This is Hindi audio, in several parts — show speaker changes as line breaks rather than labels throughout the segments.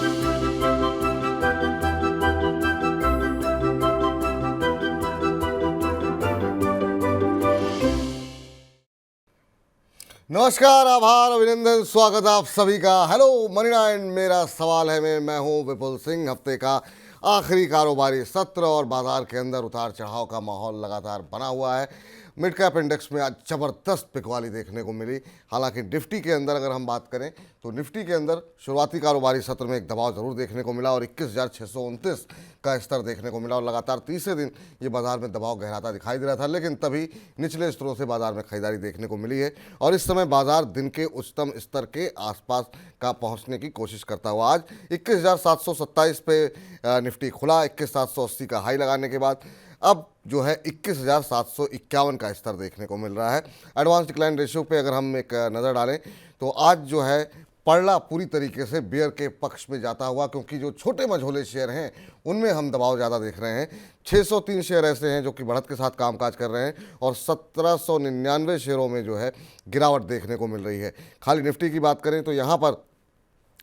नमस्कार, आभार, अभिनंदन, स्वागत आप सभी का। हेलो मनी नाइन, मेरा सवाल है मैं हूं विपुल सिंह। हफ्ते का आखिरी कारोबारी सत्र और बाजार के अंदर उतार चढ़ाव का माहौल लगातार बना हुआ है। मिड कैप इंडेक्स में आज जबरदस्त बिकवाली देखने को मिली। हालांकि निफ्टी के अंदर अगर हम बात करें तो निफ्टी के अंदर शुरुआती कारोबारी सत्र में एक दबाव जरूर देखने को मिला और 21,629 का स्तर देखने को मिला और लगातार तीसरे दिन ये बाजार में दबाव गहराता दिखाई दे रहा था, लेकिन तभी निचले स्तरों से बाजार में खरीदारी देखने को मिली है और इस समय बाजार दिन के उच्चतम स्तर के आसपास का पहुंचने की कोशिश करता हुआ आज 21,727 पे निफ्टी खुला। 21,780 का हाई लगाने के बाद अब जो है 21,751 का स्तर देखने को मिल रहा है। एडवांस डिक्लाइन रेशियो पे अगर हम एक नज़र डालें तो आज जो है पड़ला पूरी तरीके से बेयर के पक्ष में जाता हुआ, क्योंकि जो छोटे मझोले शेयर हैं उनमें हम दबाव ज़्यादा देख रहे हैं। 603 शेयर ऐसे हैं जो कि बढ़त के साथ कामकाज कर रहे हैं और 1799 शेयरों में जो है गिरावट देखने को मिल रही है। खाली निफ्टी की बात करें तो यहाँ पर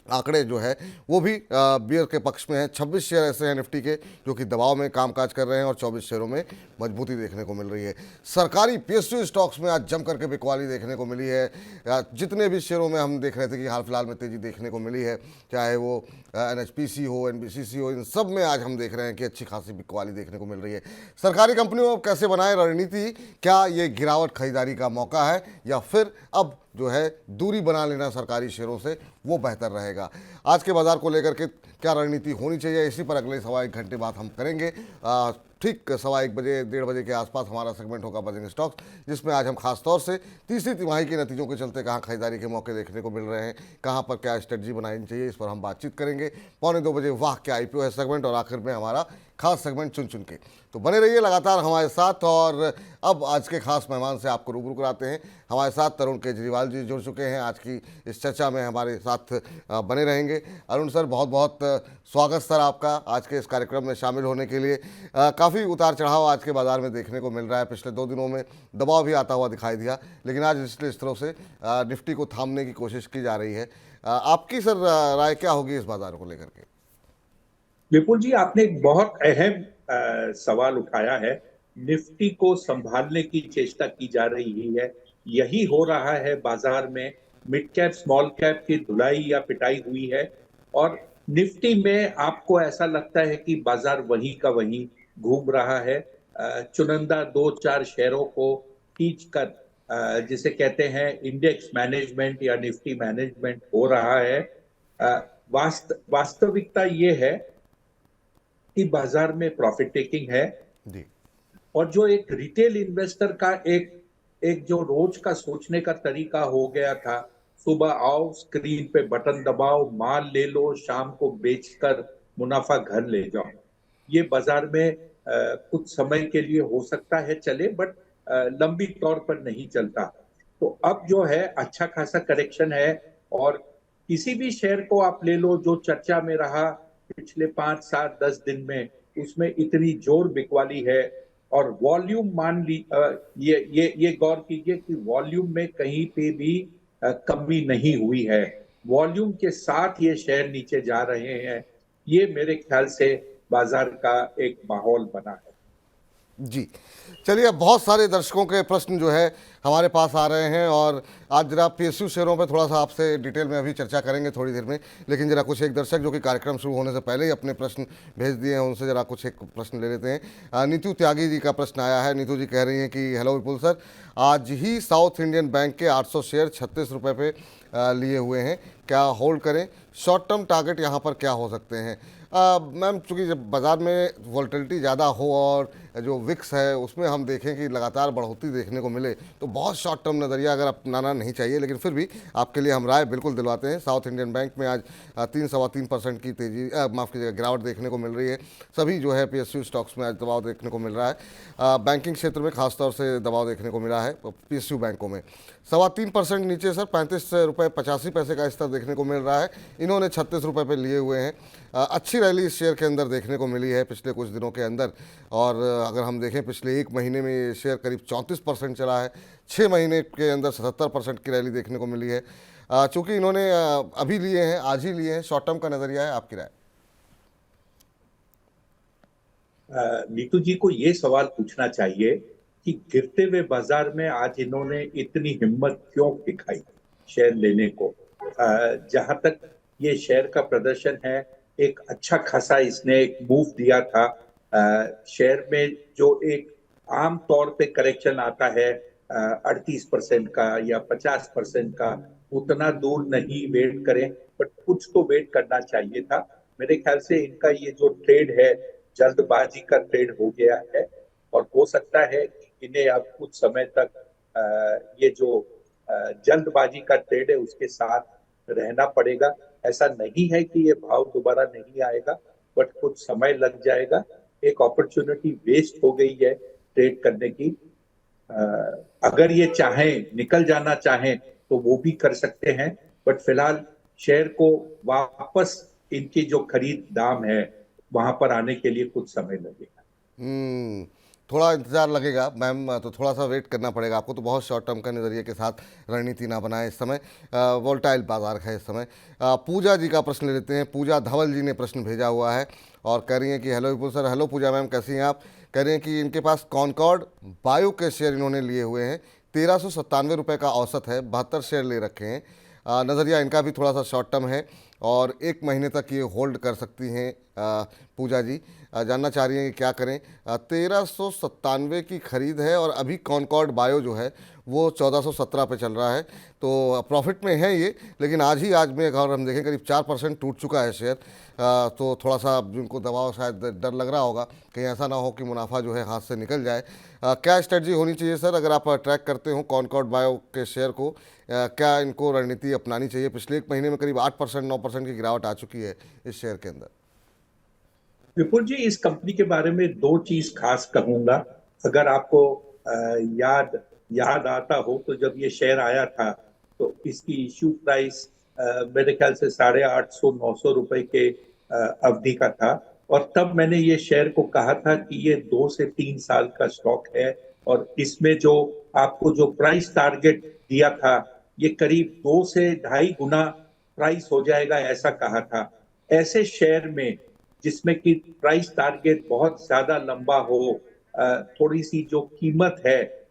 आंकड़े जो है वो भी बियर के पक्ष में हैं। 26 शेयर ऐसे हैं निफ्टी के जो कि दबाव में कामकाज कर रहे हैं और 24 शेयरों में मजबूती देखने को मिल रही है। सरकारी पीएसयू स्टॉक्स में आज जम करके बिकवाली देखने को मिली है। जितने भी शेयरों में हम देख रहे थे कि हाल फिलहाल में तेज़ी देखने को मिली है, चाहे वो एनएचपीसी हो, एनबीसीसी हो, इन सब में आज हम देख रहे हैं कि अच्छी खासी बिकवाली देखने को मिल रही है। सरकारी कंपनियों में कैसे बनाए रणनीति, क्या ये गिरावट खरीदारी का मौका है या फिर अब जो है दूरी बना लेना सरकारी शेयरों से वो बेहतर रहेगा। आज के बाजार को लेकर के क्या रणनीति होनी चाहिए, इसी पर अगले सवा एक घंटे बाद हम करेंगे। ठीक सवा एक बजे 1:30 बजे के आसपास हमारा सेगमेंट होगा बजिंग स्टॉक्स, जिसमें आज हम खास तौर से तीसरी तिमाही के नतीजों के चलते कहाँ खरीदारी के मौके देखने को मिल रहे हैं, कहाँ पर क्या स्ट्रेटजी बनानी चाहिए, इस पर हम बातचीत करेंगे। 1:45 बजे वाह क्या आईपीओ है सेगमेंट और आखिर में हमारा खास सेगमेंट चुन चुन के। तो बने रहिए लगातार हमारे साथ। और अब आज के खास मेहमान से आपको रूबरू कराते हैं। हमारे साथ तरुण केजरीवाल जी जुड़ चुके हैं, आज की इस चर्चा में हमारे साथ बने रहेंगे। अरुण सर, बहुत बहुत स्वागत सर आपका आज के इस कार्यक्रम में शामिल होने के लिए। काफ़ी उतार चढ़ाव आज के बाजार में देखने को मिल रहा है। पिछले 2 दिनों में दबाव भी आता हुआ दिखाई दिया, लेकिन आज निचले स्तरों से निफ्टी को थामने की कोशिश की जा रही है। आपकी सर राय क्या होगी इस बाजार को लेकर के?
विपुल जी, आपने एक बहुत अहम सवाल उठाया है। निफ्टी को संभालने की चेष्टा की जा रही है, यही हो रहा है बाजार में। मिड कैप स्मॉल कैप की धुलाई या पिटाई हुई है और निफ्टी में आपको ऐसा लगता है कि बाजार वही का वही घूम रहा है। चुनिंदा 2-4 शेयरों को खींच कर जिसे कहते हैं इंडेक्स मैनेजमेंट या निफ्टी मैनेजमेंट हो रहा है। वास्तविकता ये है कि बाजार में प्रॉफिट टेकिंग है
जी।
और जो एक रिटेल इन्वेस्टर का एक जो रोज का सोचने का तरीका हो गया था, सुबह आओ, स्क्रीन पे बटन दबाओ, माल ले लो, शाम को बेचकर मुनाफा घर ले जाओ, ये बाजार में कुछ समय के लिए हो सकता है चले, बट लंबी तौर पर नहीं चलता। तो अब जो है अच्छा खासा करेक्शन है और किसी भी शेयर को आप ले लो जो चर्चा में रहा पिछले 5, 7, 10 दिन में, उसमें इतनी जोर बिकवाली है और वॉल्यूम मान ली ये गौर कीजिए कि वॉल्यूम में कहीं पे भी कमी नहीं हुई है। वॉल्यूम के साथ ये शेयर नीचे जा रहे हैं। ये मेरे ख्याल से बाजार का एक माहौल बना है।
जी, चलिए, अब बहुत सारे दर्शकों के प्रश्न जो है हमारे पास आ रहे हैं और आज जरा पीएसयू शेयरों पे थोड़ा सा आपसे डिटेल में अभी चर्चा करेंगे थोड़ी देर में, लेकिन जरा कुछ एक दर्शक जो कि कार्यक्रम शुरू होने से पहले ही अपने प्रश्न भेज दिए हैं, उनसे जरा कुछ एक प्रश्न ले लेते हैं। नीतू त्यागी जी का प्रश्न आया है। नीतू जी कह रही हैं कि हेलो विपुल सर, आज ही साउथ इंडियन बैंक के 800 शेयर 36 रुपये पे लिए हुए हैं, क्या होल्ड करें? शॉर्ट टर्म टारगेट यहाँ पर क्या हो सकते हैं? मैम, चूँकि जब बाज़ार में वॉल्टिलिटी ज़्यादा हो और जो विक्स है उसमें हम देखें कि लगातार बढ़ोतरी देखने को मिले, तो बहुत शॉर्ट टर्म नज़रिया अगर अपनाना नहीं चाहिए, लेकिन फिर भी आपके लिए हम राय बिल्कुल दिलवाते हैं। साउथ इंडियन बैंक में आज 3-3.25% की तेज़ी, माफ़ कीजिएगा, गिरावट देखने को मिल रही है। सभी जो है पीएसयू स्टॉक्स में आज दबाव देखने को मिल रहा है। बैंकिंग क्षेत्र में खासतौर से दबाव देखने को मिला है पीएसयू बैंकों में। 3.25% नीचे सर 35.85 का स्तर देखने को मिल रहा है। इन्होंने 36 रुपये पे लिए हुए हैं। अच्छी रैली इस शेयर के अंदर देखने को मिली है पिछले कुछ दिनों के अंदर, और अगर हम देखें पिछले 1 महीने में ये शेयर करीब 34% चला है। 6 महीने के अंदर 77% की रैली देखने को मिली है। चूंकि इन्होंने अभी लिए हैं, आज ही लिए हैं, शॉर्ट टर्म का नज़रिया है, आपकी राय?
नीतू जी को ये सवाल पूछना चाहिए कि गिरते हुए बाजार में आज इन्होंने इतनी हिम्मत क्यों दिखाई शेयर लेने को। जहां तक ये शेयर का प्रदर्शन है, एक अच्छा खासा इसने एक मूव दिया था। शेयर में जो एक आम तौर पे करेक्शन आता है 38% का या 50% का, उतना दूर नहीं वेट करें, बट कुछ तो वेट करना चाहिए था। मेरे ख्याल से इनका ये जो ट्रेड है, जल्दबाजी का ट्रेड हो गया है, और हो सकता है कि इन्हें अब कुछ समय तक ये जो जल्दबाजी का ट्रेड है उसके साथ रहना पड़ेगा। ऐसा नहीं है कि ये भाव दोबारा नहीं आएगा, बट कुछ समय लग जाएगा। एक अपॉर्चुनिटी वेस्ट हो गई है ट्रेड करने की। अगर ये चाहें, निकल जाना चाहें, तो वो भी कर सकते हैं, बट फिलहाल शेयर को वापस इनकी जो खरीद दाम है वहां पर आने के लिए कुछ समय लगेगा।
थोड़ा इंतज़ार लगेगा मैम, तो थोड़ा सा वेट करना पड़ेगा आपको। तो बहुत शॉर्ट टर्म का नज़रिए के साथ रणनीति ना बनाएं इस समय, वोल्टाइल बाजार है इस समय। पूजा जी का प्रश्न ले लेते हैं। पूजा धवल जी ने प्रश्न भेजा हुआ है और कह रही हैं कि हेलो विपुल सर। हेलो पूजा मैम, कैसी हैं आप? कह रही हैं कि इनके पास कॉनकॉर्ड बायो के शेयर इन्होंने लिए हुए हैं, 1397 रुपये का औसत है, 72 शेयर ले रखे हैं। नज़रिया इनका भी थोड़ा सा शॉर्ट टर्म है और 1 महीने तक ये होल्ड कर सकती हैं। पूजा जी जानना चाह रही हैं कि क्या करें। 1397 की खरीद है और अभी कॉनकॉर्ड बायो जो है वो 1417 पे चल रहा है, तो प्रॉफिट में है ये। लेकिन आज में अगर हम देखें करीब 4% टूट चुका है शेयर। तो थोड़ा सा जिनको दबाव, शायद डर लग रहा होगा कहीं ऐसा ना हो कि मुनाफा जो है हाथ से निकल जाए। क्या स्ट्रेटजी होनी चाहिए सर, अगर आप ट्रैक करते हो कॉनकॉर्ड बायो के शेयर को? क्या इनको रणनीति अपनानी चाहिए? पिछले 1 महीने में करीब 8% 9% की गिरावट आ चुकी है इस शेयर के अंदर।
विपुल जी, इस कंपनी के बारे में दो चीज खास कहूंगा। अगर आपको याद याद आता हो तो जब ये शेयर आया था तो इसकी इश्यू प्राइस मेरे ख्याल से 850-900 रुपए के अवधि का था, और तब मैंने ये शेयर को कहा था कि ये 2 से 3 साल का स्टॉक है, और इसमें जो आपको जो प्राइस टारगेट दिया था ये करीब 2 से ढाई गुना प्राइस हो जाएगा, ऐसा कहा था। ऐसे शेयर में जिसमें कि प्राइस टारगेट बहुत ज्यादा लंबा हो, थोड़ी सी जो कीमत है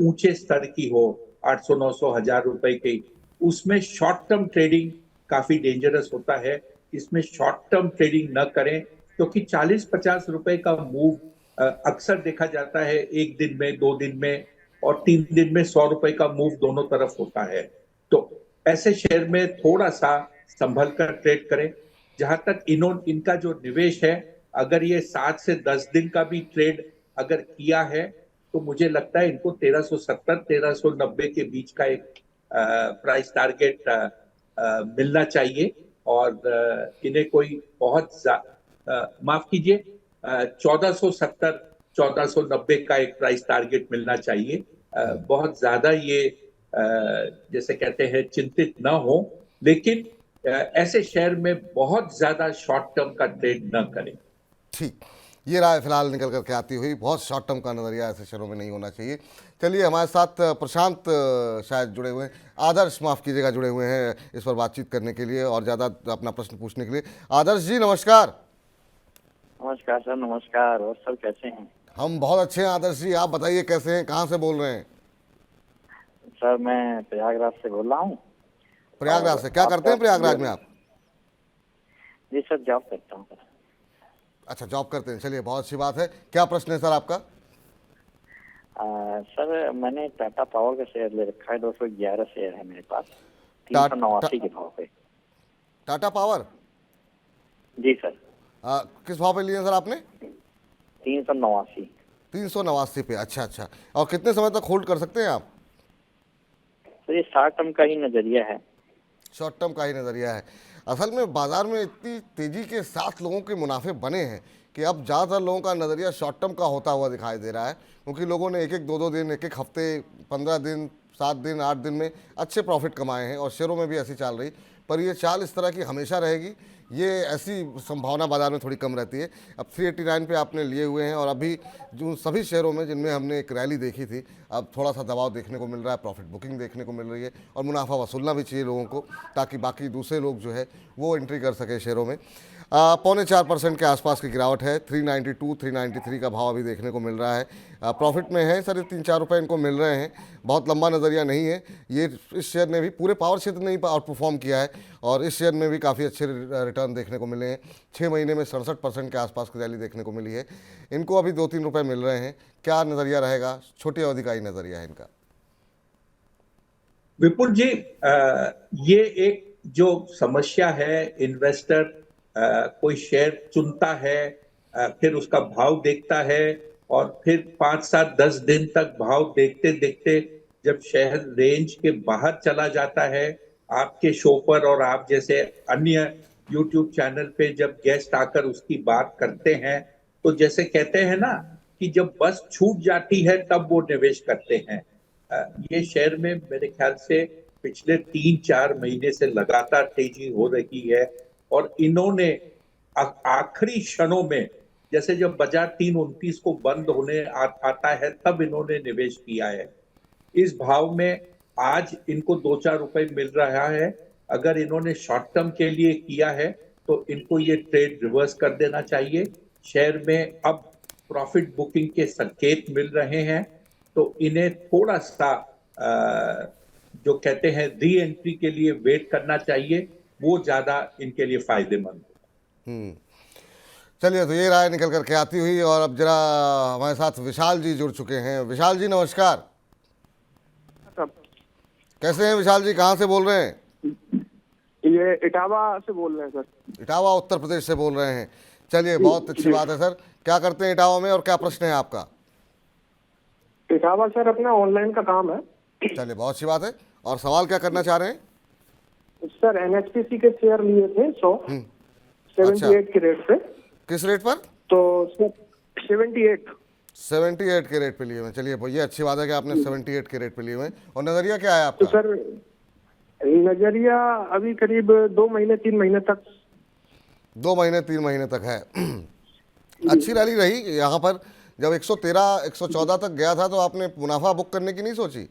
ऊंचे स्तर की हो, 800-900 हजार रुपए की, उसमें शॉर्ट टर्म ट्रेडिंग काफी डेंजरस होता है। इसमें शॉर्ट टर्म ट्रेडिंग न करें, क्योंकि 40-50 रुपए का मूव अक्सर देखा जाता है 1 दिन में, 2 दिन में, और 3 दिन में 100 रुपए का मूव दोनों तरफ होता है। तो ऐसे शेयर में थोड़ा सा संभल कर ट्रेड करें। जहां तक इनका जो निवेश है, अगर ये 7 से 10 दिन का भी ट्रेड अगर किया है, तो मुझे लगता है इनको 1370-1390 के बीच का एक प्राइस टारगेट मिलना चाहिए। और इन्हें कोई माफ कीजिए, 1470-1490 का एक प्राइस टारगेट मिलना चाहिए। बहुत ज्यादा ये जैसे कहते हैं चिंतित ना हो, लेकिन ऐसे शेयर में बहुत ज्यादा शॉर्ट टर्म का ट्रेड न करें।
ठीक, ये राय फिलहाल निकल करके आती हुई, बहुत शॉर्ट टर्म का नज़रिया ऐसे शेयरों में नहीं होना चाहिए। चलिए, हमारे साथ प्रशांत शायद जुड़े हुए हैं, आदर्श माफ़ कीजिएगा, जुड़े हुए हैं इस पर बातचीत करने के लिए और ज़्यादा अपना प्रश्न पूछने के लिए। आदर्श जी नमस्कार।
नमस्कार सर, नमस्कार। और सर कैसे हैं?
हम बहुत अच्छे हैं आदर्श जी, आप बताइए कैसे हैं, कहाँ से बोल रहे हैं?
सर मैं प्रयागराज से बोल रहा हूँ।
प्रयागराज से? क्या करते हैं प्रयागराज में आप?
जी सर, जॉब करता हूँ सर।
अच्छा, जॉब करते हैं, चलिए बहुत अच्छी बात है। क्या प्रश्न है सर आपका?
सर मैंने टाटा पावर का शेयर ले रखा है, 211 शेयर है मेरे पास,
टा-
389 के भाव पे।
टाटा पावर?
जी सर।
किस भाव पे लिए सर आपने?
389।
389 पे, अच्छा अच्छा। और कितने समय तक होल्ड कर सकते हैं आप?
तो ये शॉर्ट टर्म का ही नजरिया है।
शॉर्ट टर्म का ही नज़रिया है। असल में बाज़ार में इतनी तेज़ी के साथ लोगों के मुनाफे बने हैं कि अब ज़्यादातर लोगों का नज़रिया शॉर्ट टर्म का होता हुआ दिखाई दे रहा है, क्योंकि लोगों ने 1-1, 2-2 दिन, 1-1 हफ्ते, 15 दिन, 7 दिन, 8 दिन में अच्छे प्रॉफिट कमाए हैं और शेयरों में भी ऐसी चाल रही। पर ये चाल इस तरह की हमेशा रहेगी ये ऐसी संभावना बाजार में थोड़ी कम रहती है। अब 389 पे आपने लिए हुए हैं और अभी जो सभी शेयरों में जिनमें हमने एक रैली देखी थी, अब थोड़ा सा दबाव देखने को मिल रहा है, प्रॉफिट बुकिंग देखने को मिल रही है और मुनाफा वसूलना भी चाहिए लोगों को, ताकि बाकी दूसरे लोग जो है वो एंट्री कर सके शेयरों में। 4.25% के आसपास की गिरावट है। 392 393 का भाव अभी देखने को मिल रहा है। प्रॉफिट में है सर, 3-4 रुपये इनको मिल रहे हैं। बहुत लंबा नज़रिया नहीं है ये। इस शेयर ने भी पूरे पावर क्षेत्र ने ही आउट परफॉर्म किया है और इस शेयर में भी काफ़ी अच्छे रिटर्न देखने को मिले हैं। 6 महीने में 67% के आसपास की रैली देखने को मिली है। इनको अभी 2-3 रुपये मिल रहे हैं। क्या नज़रिया रहेगा? छोटी अवधि का ही नज़रिया है इनका।
विपुल जी, ये एक जो समस्या है, इन्वेस्टर कोई शेयर चुनता है, फिर उसका भाव देखता है और फिर 5-7-10 दिन तक भाव देखते देखते जब शेयर रेंज के बाहर चला जाता है, आपके शो पर और आप जैसे अन्य यूट्यूब चैनल पे जब गेस्ट आकर उसकी बात करते हैं, तो जैसे कहते हैं ना कि जब बस छूट जाती है तब वो निवेश करते हैं। ये शेयर में मेरे ख्याल से पिछले 3-4 महीने से लगातार तेजी हो रही है और इन्होंने आखिरी क्षणों में, जैसे जब बाजार 3:29 को बंद होने आता है तब इन्होंने निवेश किया है। इस भाव में आज इनको 2-4 रुपए मिल रहा है। अगर इन्होंने शॉर्ट टर्म के लिए किया है तो इनको ये ट्रेड रिवर्स कर देना चाहिए। शेयर में अब प्रॉफिट बुकिंग के संकेत मिल रहे हैं, तो इन्हें थोड़ा सा जो कहते हैं री एंट्री के लिए वेट करना चाहिए, वो ज्यादा इनके लिए फायदेमंद है।
चलिए, तो ये राय निकल करके आती हुई और अब जरा हमारे साथ विशाल जी जुड़ चुके हैं। विशाल जी नमस्कार। कैसे हैं विशाल जी? कहाँ से बोल रहे हैं?
ये इटावा से बोल रहे हैं सर।
इटावा उत्तर प्रदेश से बोल रहे हैं। चलिए, बहुत अच्छी बात है सर। क्या करते हैं इटावा में और क्या प्रश्न है आपका?
इटावा सर अपना ऑनलाइन का काम है।
चलिए, बहुत अच्छी बात है। और सवाल क्या करना चाह रहे हैं?
सर एनएचपीसी के शेयर लिए थे 78 के रेट पे।
किस रेट पर?
तो सर
78 के रेट पे लिए हुए। चलिए, ये अच्छी बात है कि आपने 78 के रेट पे लिए हुए। और नजरिया क्या है
तो
आपका?
सर नजरिया अभी करीब 2 महीने 3 महीने तक
2 महीने 3 महीने तक है। अच्छी रैली रही यहाँ पर। जब 113 114 तक गया था तो आपने मुनाफा बुक करने की नहीं सोची?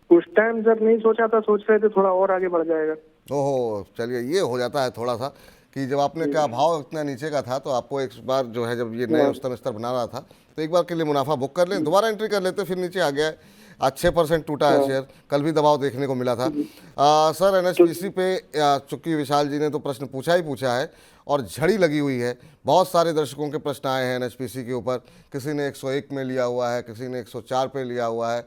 उस टाइम जब नहीं सोचा था, सोच रहे थे थोड़ा और आगे बढ़ जाएगा।
ओहो, चलिए, ये हो जाता है थोड़ा सा कि जब आपने क्या भाव इतना नीचे का था तो आपको एक बार जो है, जब ये नए उच्चतम स्तर बना रहा था तो एक बार के लिए मुनाफा बुक कर लें, दोबारा एंट्री कर लेते, फिर नीचे आ गया है। आज 6% टूटा है शेयर। कल भी दबाव देखने को मिला था। सर एनएचपीसी पे चूंकि विशाल जी ने तो प्रश्न पूछा है और झड़ी लगी हुई है। बहुत सारे दर्शकों के प्रश्न आए हैं एनएचपीसी के ऊपर। किसी ने 101 में लिया हुआ है, किसी ने 104 पे लिया हुआ है।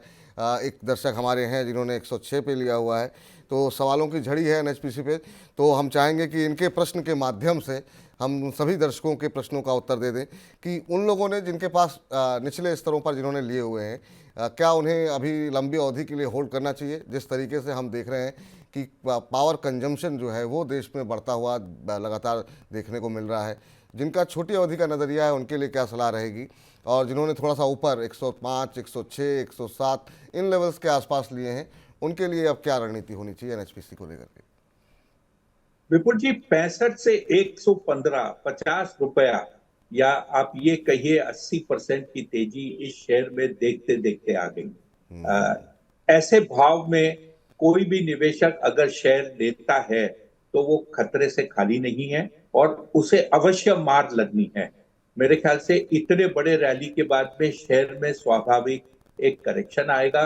एक दर्शक हमारे हैं जिन्होंने 106 पे लिया हुआ है। तो सवालों की झड़ी है एनएचपीसी पे। तो हम चाहेंगे कि इनके प्रश्न के माध्यम से हम सभी दर्शकों के प्रश्नों का उत्तर दे दें कि उन लोगों ने जिनके पास निचले स्तरों पर जिन्होंने लिए हुए हैं, क्या उन्हें अभी लंबी अवधि के लिए होल्ड करना चाहिए? जिस तरीके से हम देख रहे हैं कि पावर कंजम्पशन जो है वो देश में बढ़ता हुआ लगातार देखने को मिल रहा है। जिनका छोटी अवधि का नज़रिया है उनके लिए क्या सलाह रहेगी? और जिन्होंने थोड़ा सा ऊपर 105, 106, 107 इन लेवल्स के आसपास लिए हैं, उनके लिए अब क्या रणनीति होनी चाहिए एनएचपीसी को लेकर के?
विपुल जी, 65 से 115, 50 रुपया या आप ये कहिए 80% की तेजी इस शेयर में देखते देखते आ गई। ऐसे भाव में कोई भी निवेशक अगर शेयर लेता है तो वो खतरे से खाली नहीं है और उसे अवश्य मार लगनी है। मेरे ख्याल से इतने बड़े रैली के बाद में शेयर में स्वाभाविक एक करेक्शन आएगा।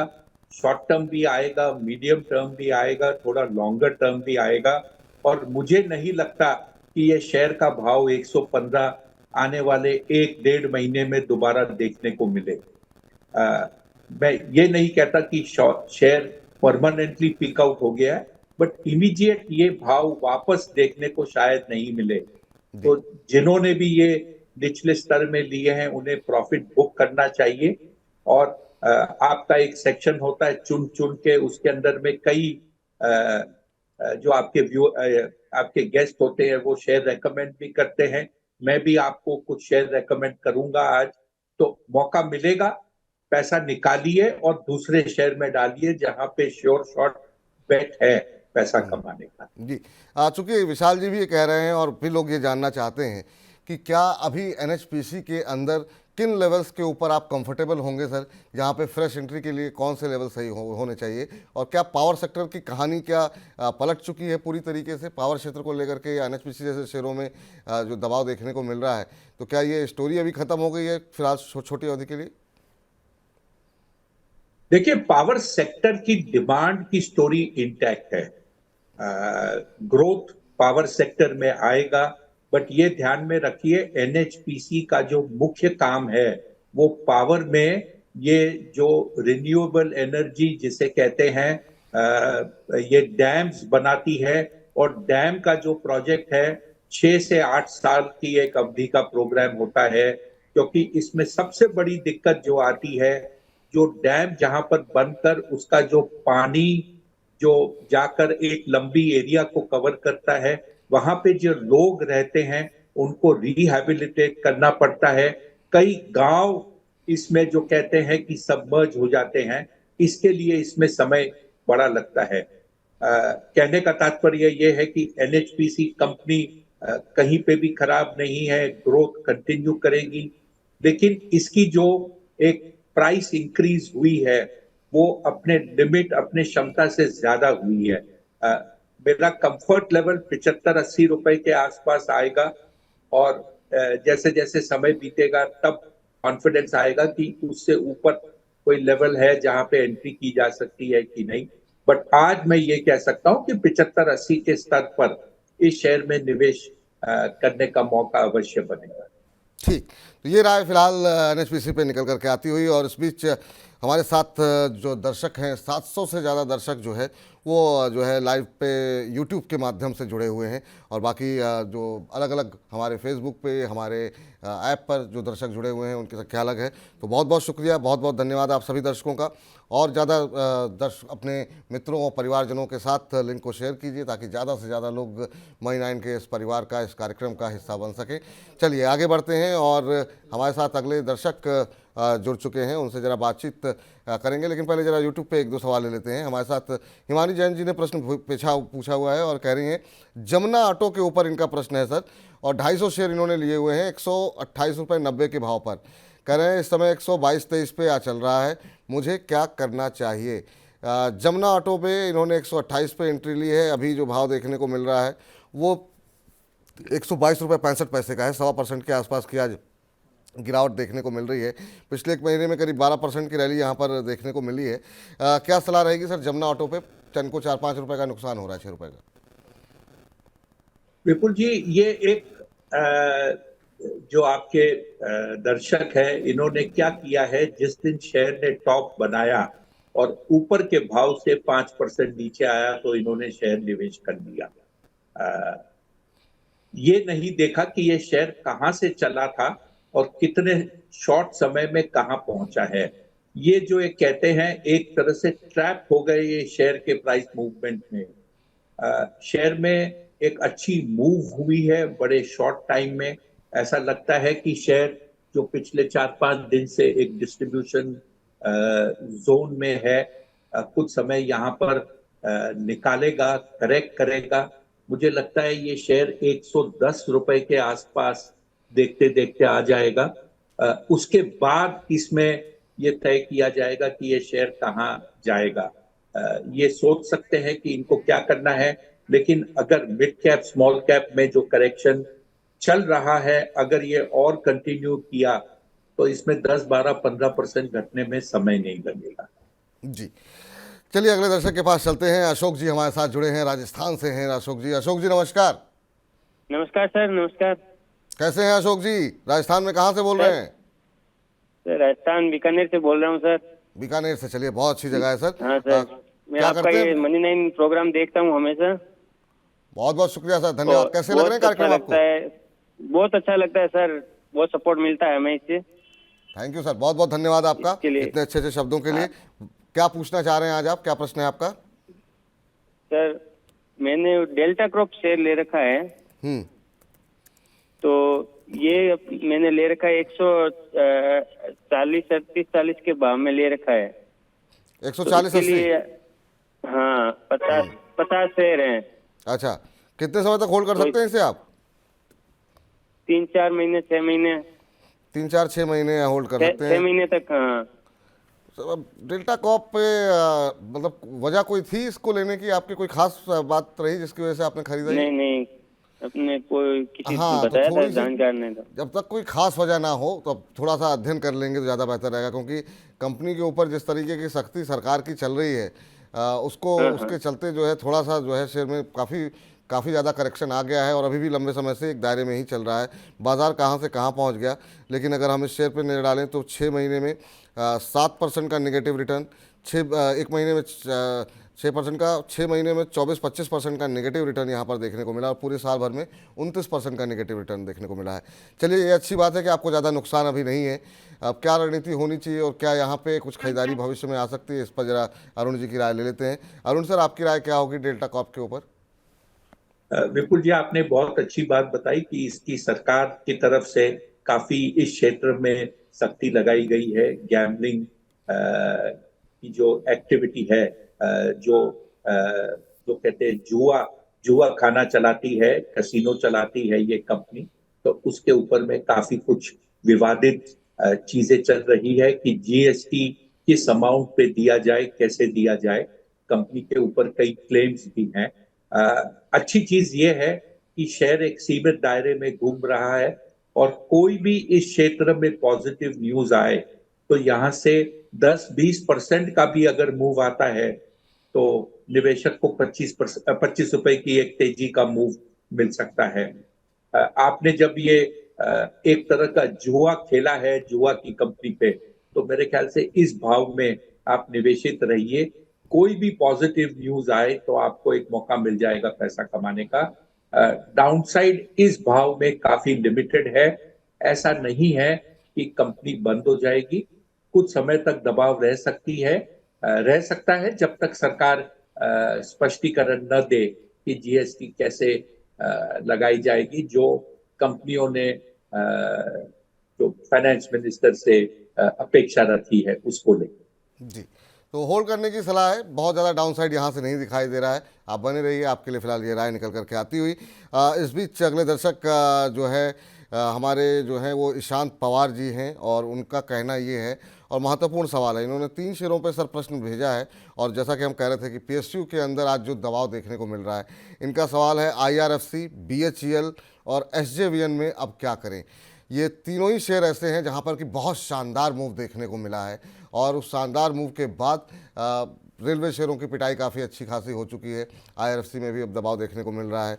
शॉर्ट टर्म भी आएगा, मीडियम टर्म भी आएगा, थोड़ा लॉन्गर टर्म भी आएगा और मुझे नहीं लगता कि ये शेयर का भाव 115 आने वाले 1-1.5 महीने में दोबारा देखने को मिले। मैं ये नहीं कहता कि शेयर परमानेंटली पिक आउट हो गया है, बट इमीडिएट ये भाव वापस देखने को शायद नहीं मिले। तो जिन्होंने भी ये निचले स्तर में लिए हैं उन्हें प्रॉफिट बुक करना चाहिए। और आपका एक सेक्शन होता है चुन चुन के, उसके अंदर में कई जो आपके गेस्ट होते हैं वो शेयर रेकमेंड भी करते हैं। मैं भी आपको कुछ शेयर रेकमेंड करूंगा आज। तो मौका मिलेगा, पैसा निकालिए और दूसरे शेयर में डालिए जहां पे श्योर शॉर्ट बेट है। पैसा कमाने का।
जी। चूंकि विशाल जी भी ये कह रहे हैं और भी लोग ये जानना चाहते हैं कि क्या अभी एनएचपीसी के अंदर किन लेवल्स के ऊपर आप कंफर्टेबल होंगे सर, जहाँ पे फ्रेश एंट्री के लिए कौन से लेवल सही होने चाहिए, और क्या पावर सेक्टर की कहानी क्या पलट चुकी है पूरी तरीके से पावर क्षेत्र को लेकर के, या एनएचपीसी जैसे शेयरों में जो दबाव देखने को मिल रहा है, तो क्या ये स्टोरी अभी खत्म हो गई है फिलहाल छोटी अवधि के लिए?
देखिए, पावर सेक्टर की डिमांड की स्टोरी इंटैक्ट है। ग्रोथ पावर सेक्टर में आएगा, बट ये ध्यान में रखिए एनएचपीसी का जो मुख्य काम है वो पावर में ये जो रिन्यूएबल एनर्जी जिसे कहते हैं ये डैम्स बनाती है, और डैम का जो प्रोजेक्ट है 6 से 8 साल की एक अवधि का प्रोग्राम होता है, क्योंकि इसमें सबसे बड़ी दिक्कत जो आती है, जो डैम जहां पर बनकर उसका जो पानी जो जाकर एक लंबी एरिया को कवर करता है, वहां पे जो लोग रहते हैं उनको रिहैबिलिटेट करना पड़ता है। कई गांव इसमें जो कहते हैं कि सबमर्ज हो जाते हैं, इसके लिए इसमें समय बड़ा लगता है। कहने का तात्पर्य ये है कि एनएचपीसी कंपनी कहीं पे भी खराब नहीं है, ग्रोथ कंटिन्यू करेगी, लेकिन इसकी जो एक प्राइस इंक्रीज हुई है वो अपने लिमिट, अपने क्षमता से ज्यादा हुई है। मेरा कंफर्ट लेवल 75-80 रुपए के आसपास आएगा, और जैसे जैसे समय बीतेगा तब कॉन्फिडेंस आएगा कि उससे ऊपर कोई लेवल है जहां पे एंट्री की जा सकती है कि नहीं। बट आज मैं ये कह सकता हूं कि 75-80 के स्तर पर इस शेयर में निवेश करने का मौका अवश्य बनेगा।
ठीक, तो ये राय फिलहाल एनएचपीसी पे निकल करके आती हुई, और इस बीच हमारे साथ जो दर्शक हैं 700 से ज़्यादा दर्शक जो है वो जो है लाइव पे यूट्यूब के माध्यम से जुड़े हुए हैं, और बाकी जो अलग अलग हमारे फेसबुक पे, हमारे ऐप पर जो दर्शक जुड़े हुए हैं उनकी संख्या अलग है। तो बहुत बहुत शुक्रिया, बहुत बहुत धन्यवाद आप सभी दर्शकों का, और ज़्यादा दर्शक अपने मित्रों और परिवारजनों के साथ लिंक को शेयर कीजिए ताकि ज़्यादा से ज़्यादा लोग मनी 9 के इस परिवार का, इस कार्यक्रम का हिस्सा बन सकें। चलिए आगे बढ़ते हैं, और हमारे साथ अगले दर्शक जुड़ चुके हैं, उनसे ज़रा बातचीत करेंगे, लेकिन पहले ज़रा यूट्यूब पे एक दो सवाल ले लेते हैं। हमारे साथ हिमानी जैन जी ने प्रश्न पूछा हुआ है और कह रही हैं, जमुना ऑटो के ऊपर इनका प्रश्न है सर, और 250 शेयर इन्होंने लिए हुए हैं 128.90 के भाव पर। कह रहे हैं इस समय 122-23 पे आ चल रहा है, मुझे क्या करना चाहिए? जमुना ऑटो पे इन्होंने 128 पे एंट्री ली है, अभी जो भाव देखने को मिल रहा है वो 122.65 का है, 1.25% के आसपास की आज गिरावट देखने को मिल रही है। पिछले एक महीने में करीब 12% की रैली यहाँ पर देखने को मिली है। क्या सलाह रहेगी सर जमुना ऑटो पे? टन को 4-5 रुपए का नुकसान हो रहा है, 6 रुपए का।
विपुल जी, ये एक जो आपके दर्शक है इन्होंने क्या किया है, जिस दिन शेयर ने टॉप बनाया और ऊपर के भाव से 5% नीचे आया तो इन्होंने शेयर निवेश कर लिया। ये नहीं देखा कि ये शेयर कहां से चला था और कितने शॉर्ट समय में कहां पहुंचा है। ये जो एक कहते हैं एक तरह से ट्रैप हो गए ये शेयर के प्राइस मूवमेंट में। शेयर में एक अच्छी मूव हुई है बड़े शॉर्ट टाइम में। ऐसा लगता है कि शेयर जो पिछले 4-5 दिन से एक डिस्ट्रीब्यूशन जोन में है, कुछ समय यहाँ पर निकालेगा, करेक्ट करेगा। मुझे लगता है ये शेयर 110 रुपए के आसपास देखते देखते आ जाएगा। उसके बाद इसमें ये तय किया जाएगा कि ये शेयर कहाँ जाएगा। ये सोच सकते हैं कि इनको क्या करना है, लेकिन अगर मिड कैप स्मॉल कैप में जो करेक्शन चल रहा है, अगर ये और कंटिन्यू किया तो इसमें 10-12-15% घटने में समय नहीं लगेगा।
जी, चलिए अगले दर्शक के पास चलते हैं। अशोक जी हमारे साथ जुड़े हैं, राजस्थान से हैं अशोक जी। अशोक जी नमस्कार।
नमस्कार सर, नमस्कार।
कैसे हैं अशोक जी? राजस्थान में कहाँ से बोल रहे हैं?
सर राजस्थान बीकानेर से बोल रहा हूँ सर।
बीकानेर से, चलिए बहुत अच्छी जगह है सर।
हाँ सर, मैं आपका ये मनी 9 प्रोग्राम देखता हूँ हमेशा।
बहुत बहुत शुक्रिया सर, धन्यवाद। कैसे लग रहे हैं कार्यक्रम आपको?
बहुत अच्छा लगता है सर, बहुत सपोर्ट मिलता है हमें इससे।
थैंक यू सर, बहुत बहुत धन्यवाद आपका इतने अच्छे अच्छे शब्दों के लिए। क्या पूछना चाह रहे हैं आज आप, क्या प्रश्न है आपका?
सर मैंने डेल्टा क्रॉप शेयर ले रखा है, तो ये मैंने ले रखा है 140-38 के भाव में ले रखा है।
140-80?
हाँ 50 50 शेयर हैं।
अच्छा, कितने समय तक होल्ड कर सकते हैं इसे आप?
3-4 महीने, 6 महीने,
3-4-6 महीने होल्ड कर सकते
6
हैं।
महीने तक। हाँ
तो अब डेल्टा कॉप पे मतलब वजह कोई थी इसको लेने की, आपकी कोई खास बात रही जिसकी वजह से आपने खरीदा ये?
नहीं नहीं, अपने कोई किसी ने
हाँ, तो
बताया था,
थोड़ी सी,
जानकार ने था।
जब तक कोई खास वजह ना हो तो अब थोड़ा सा अध्ययन कर लेंगे तो ज़्यादा बेहतर रहेगा, क्योंकि कंपनी के ऊपर जिस तरीके की सख्ती सरकार की चल रही है उसको
हाँ,
उसके चलते जो है थोड़ा सा जो है शेयर में काफ़ी ज़्यादा करेक्शन आ गया है और अभी भी लंबे समय से एक दायरे में ही चल रहा है। बाज़ार कहाँ से कहाँ पहुँच गया, लेकिन अगर हम इस शेयर पर नज़र डालें तो 6 महीने में 7% का नेगेटिव रिटर्न, एक महीने में 6% का, 6 महीने में 24-25% का नेगेटिव रिटर्न यहाँ पर देखने को मिला और पूरे साल भर में 29% का नेगेटिव रिटर्न देखने को मिला है। चलिए, ये अच्छी बात है कि आपको ज़्यादा नुकसान अभी नहीं है। अब क्या रणनीति होनी चाहिए और क्या यहाँ पे कुछ खरीदारी भविष्य में आ सकती है, इस पर जरा अरुण जी की राय ले लेते हैं। अरुण सर, आपकी राय क्या होगी डेल्टा कॉर्प के ऊपर?
विपुल जी, आपने बहुत अच्छी बात बताई कि इसकी सरकार की तरफ से काफी इस क्षेत्र में सख्ती लगाई गई है। गैम्बलिंग की जो एक्टिविटी है, जो कहते हैं जुआ जुआ खाना चलाती है, कैसीनो चलाती है ये कंपनी, तो उसके ऊपर में काफी कुछ विवादित चीजें चल रही है कि जीएसटी किस अमाउंट पे दिया जाए, कैसे दिया जाए। कंपनी के ऊपर कई क्लेम्स भी हैं। अच्छी चीज ये है कि शेयर एक सीमित दायरे में घूम रहा है और कोई भी इस क्षेत्र में पॉजिटिव न्यूज आए तो यहाँ से 10-20% का भी अगर मूव आता है तो निवेशक को 25 रुपए की एक तेजी का मूव मिल सकता है। आपने जब ये एक तरह का जुआ खेला है जुआ की कंपनी पे, तो मेरे ख्याल से इस भाव में आप निवेशित रहिए। कोई भी पॉजिटिव न्यूज आए तो आपको एक मौका मिल जाएगा पैसा कमाने का। डाउनसाइड इस भाव में काफी लिमिटेड है। ऐसा नहीं है कि कंपनी बंद हो जाएगी, कुछ समय तक दबाव रह रह सकता है जब तक सरकार स्पष्टीकरण न दे कि जीएसटी कैसे लगाई जाएगी, जो कंपनियों ने जो फाइनेंस मिनिस्टर से अपेक्षा रखी है उसको लेकर।
जी, तो होल्ड करने की सलाह है। बहुत ज़्यादा डाउनसाइड यहाँ से नहीं दिखाई दे रहा है। आप बने रहिए, आपके लिए फिलहाल ये राय निकल करके आती हुई। इस बीच अगले दर्शक जो है हमारे जो हैं वो ईशांत पवार जी हैं और उनका कहना ये है और महत्वपूर्ण सवाल है। इन्होंने 3 शेयरों पर सर प्रश्न भेजा है और जैसा कि हम कह रहे थे कि पीएसयू के अंदर आज जो दबाव देखने को मिल रहा है, इनका सवाल है आईआरएफसी, बीएचईएल और एसजेवीएन में अब क्या करें। ये तीनों ही शेयर ऐसे हैं जहां पर कि बहुत शानदार मूव देखने को मिला है और उस शानदार मूव के बाद रेलवे शेयरों की पिटाई काफ़ी अच्छी खासी हो चुकी है। आईआरएफसी में भी अब दबाव देखने को मिल रहा है।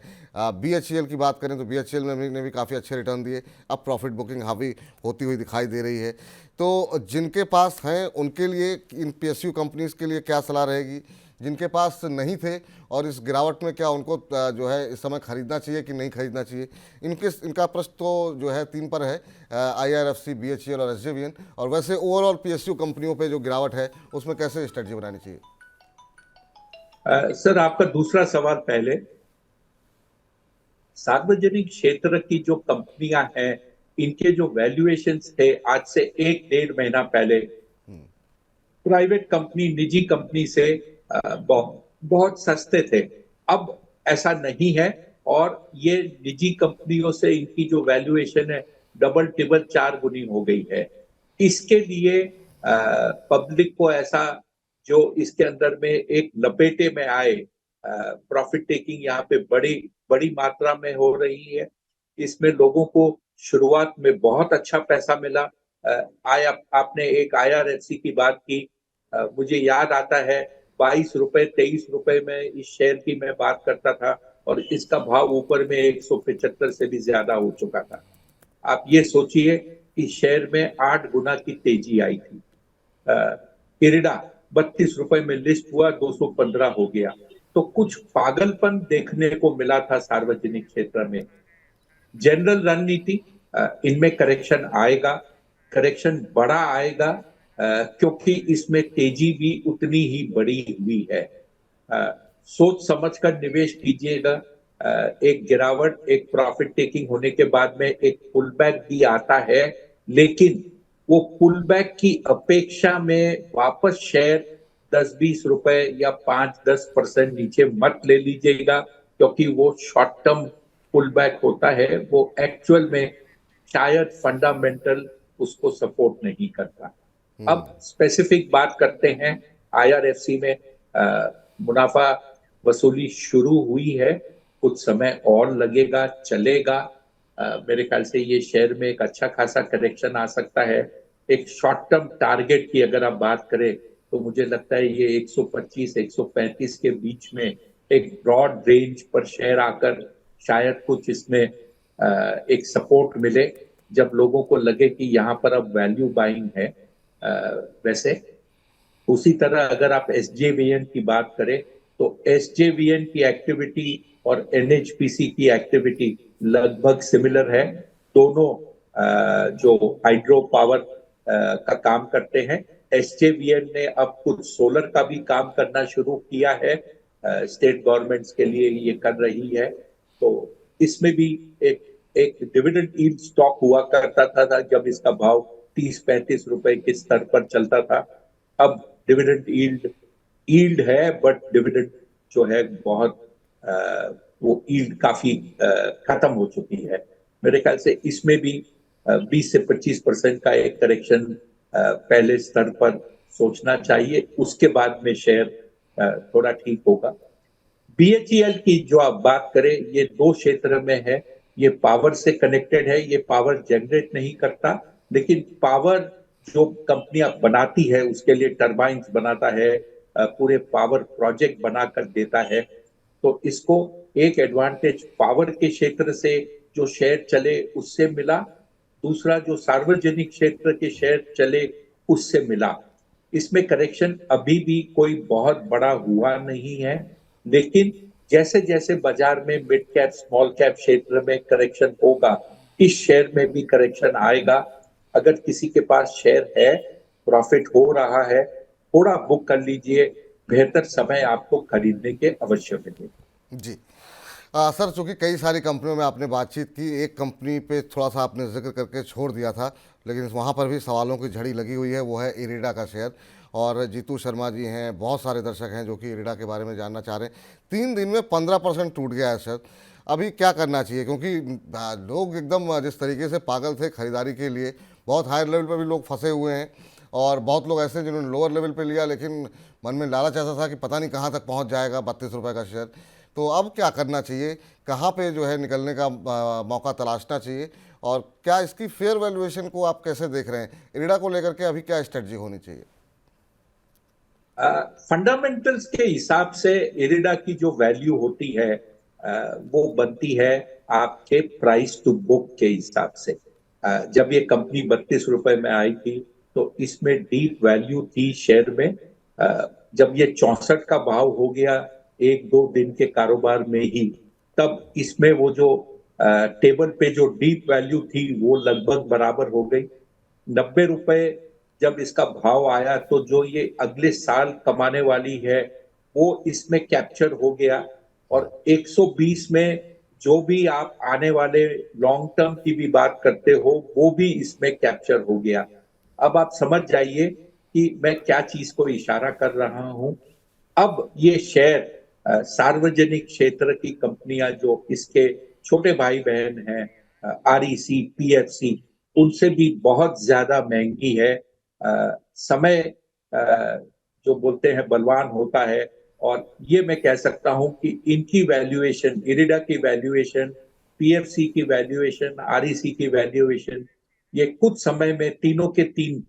बीएचईएल की बात करें तो बीएचईएल ने भी काफ़ी अच्छे रिटर्न दिए, अब प्रॉफिट बुकिंग हावी होती हुई दिखाई दे रही है। तो जिनके पास हैं उनके लिए, इन पीएसयू कंपनीज़ के लिए क्या सलाह रहेगी? जिनके पास नहीं थे और इस गिरावट में क्या उनको जो है इस समय खरीदना चाहिए कि नहीं खरीदना चाहिए? इनका प्रश्न तो जो है 3 पर है, आईआरएफसी, बीएचईएल और एसजेवीएन। और वैसे ओवरऑल पीएसयू कंपनियों पे जो गिरावट है उसमें कैसे स्ट्रेटजी बनानी चाहिए?
सर, आपका दूसरा सवाल पहले। सार्वजनिक क्षेत्र की जो कंपनियां हैं, इनके जो वैल्यूएशंस थे आज से 1-1.5 महीना पहले प्राइवेट कंपनी, निजी कंपनी से बहुत सस्ते थे। अब ऐसा नहीं है और ये निजी कंपनियों से इनकी जो वैल्यूएशन है डबल टिबल 4 गुनी हो गई है। इसके लिए पब्लिक को ऐसा जो इसके अंदर में एक लपेटे में आए, प्रॉफिट टेकिंग यहाँ पे बड़ी बड़ी मात्रा में हो रही है। इसमें लोगों को शुरुआत में बहुत अच्छा पैसा मिला। आपने एक आईआरएफसी की बात की, मुझे याद आता है 22 रुपए 23 रुपए में इस शेयर की मैं बात करता था और इसका भाव ऊपर में 175 से भी ज्यादा हो चुका था। आप ये सोचिए कि शेयर में 8 गुना की तेजी आई थी। इरिडा 32 रुपए में लिस्ट हुआ, 215 हो गया। तो कुछ पागलपन देखने को मिला था सार्वजनिक क्षेत्र में। जनरल रणनीति, इनमें करेक्शन आएगा, करेक्शन बड़ा आएगा, क्योंकि इसमें तेजी भी उतनी ही बड़ी हुई है। सोच समझकर निवेश कीजिएगा। एक गिरावट, एक प्रॉफिट टेकिंग होने के बाद में एक पुल बैक भी आता है, लेकिन वो पुल बैक की अपेक्षा में वापस शेयर 10-20 रुपए या 5-10% नीचे मत ले लीजिएगा, क्योंकि वो शॉर्ट टर्म पुल बैक होता है, वो एक्चुअल में शायद फंडामेंटल उसको सपोर्ट नहीं करता। अब स्पेसिफिक बात करते हैं, आईआरएफसी में मुनाफा वसूली शुरू हुई है, कुछ समय और लगेगा, चलेगा। मेरे ख्याल से ये शेयर में एक अच्छा खासा करेक्शन आ सकता है। एक शॉर्ट टर्म टारगेट की अगर आप बात करें तो मुझे लगता है ये 125-135 के बीच में एक ब्रॉड रेंज पर शेयर आकर शायद कुछ इसमें एक सपोर्ट मिले, जब लोगों को लगे कि यहाँ पर अब वैल्यू बाइंग है। वैसे उसी तरह अगर आप एसजेवीएन की बात करें तो एसजेवीएन की एक्टिविटी और एनएचपीसी की एक्टिविटी लगभग सिमिलर है। दोनों जो हाइड्रो पावर का काम करते हैं। एसजेवीएन ने अब कुछ सोलर का भी काम करना शुरू किया है, स्टेट गवर्नमेंट्स के लिए ये कर रही है। तो इसमें भी एक एक डिविडेंड यील्ड स्टॉक हुआ करता था जब इसका भाव 30-35 रुपए के स्तर पर चलता था। अब डिविडेंड यील्ड है, बट डिविडेंड जो है बहुत वो यील्ड काफी खत्म हो चुकी है। मेरे ख्याल से इसमें भी 20 से 25% का एक करेक्शन पहले स्तर पर सोचना चाहिए, उसके बाद में शेयर थोड़ा ठीक होगा। बीएचईएल की जो आप बात करें, ये दो क्षेत्र में है। ये पावर से कनेक्टेड है, ये पावर जनरेट नहीं करता, लेकिन पावर जो कंपनियां बनाती है उसके लिए टरबाइन्स बनाता है, पूरे पावर प्रोजेक्ट बनाकर देता है। तो इसको एक एडवांटेज पावर के क्षेत्र से जो शेयर चले उससे मिला, दूसरा जो सार्वजनिक क्षेत्र के शेयर चले उससे मिला। इसमें करेक्शन अभी भी कोई बहुत बड़ा हुआ नहीं है, लेकिन जैसे जैसे बाजार में मिड कैप स्मॉल कैप क्षेत्र में करेक्शन होगा, इस शेयर में भी करेक्शन आएगा। अगर किसी के पास शेयर है, प्रॉफिट हो रहा है, थोड़ा बुक कर लीजिए, बेहतर समय आपको खरीदने के अवश्य मिलेगा।
जी सर, चूंकि कई सारी कंपनियों में आपने बातचीत की, एक कंपनी पे थोड़ा सा आपने जिक्र करके छोड़ दिया था, लेकिन वहाँ पर भी सवालों की झड़ी लगी हुई है, वो है इरिडा का शेयर। और जीतू शर्मा जी हैं, बहुत सारे दर्शक हैं जो कि इरिडा के बारे में जानना चाह रहे हैं। 3 दिन में 15% टूट गया है शेयर। अभी क्या करना चाहिए, क्योंकि लोग एकदम जिस तरीके से पागल थे खरीदारी के लिए, बहुत हायर लेवल पर भी लोग फंसे हुए हैं, और बहुत लोग ऐसे हैं जिन्होंने लोअर लेवल पे लिया, लेकिन मन में लालच ऐसा था कि पता नहीं कहाँ तक पहुँच जाएगा 32 रुपये का शेयर। तो अब क्या करना चाहिए, कहाँ पे जो है निकलने का मौका तलाशना चाहिए, और क्या इसकी फेयर वैल्यूएशन को आप कैसे देख रहे हैं? इरिडा को लेकर के अभी क्या स्ट्रेटजी होनी चाहिए?
फंडामेंटल्स के हिसाब से इरिडा की जो वैल्यू होती है वो बनती है आपके प्राइस टू बुक के हिसाब से। जब ये कंपनी 32 रुपए में आई थी तो इसमें डीप वैल्यू थी शेयर में। जब ये 64 का भाव हो गया 1-2 दिन के कारोबार में ही, तब इसमें वो जो टेबल पे जो डीप वैल्यू थी वो लगभग बराबर हो गई। 90 रुपए जब इसका भाव आया तो जो ये अगले साल कमाने वाली है वो इसमें कैप्चर हो गया, और 120 में जो भी आप आने वाले लॉन्ग टर्म की भी बात करते हो वो भी इसमें कैप्चर हो गया। अब आप समझ जाइए कि मैं क्या चीज को इशारा कर रहा हूं। अब ये शेयर सार्वजनिक क्षेत्र की कंपनियां जो इसके छोटे भाई बहन हैं, आरईसी, पीएफसी, उनसे भी बहुत ज्यादा महंगी है। समय जो बोलते हैं बलवान होता है, और ये मैं कह सकता हूं कि इनकी वैल्यूएशन, इरिडा की वैल्यूएशन, पीएफसी की वैल्यूएशन, आरईसी की वैल्यूएशन, ये कुछ समय में तीनों के तीन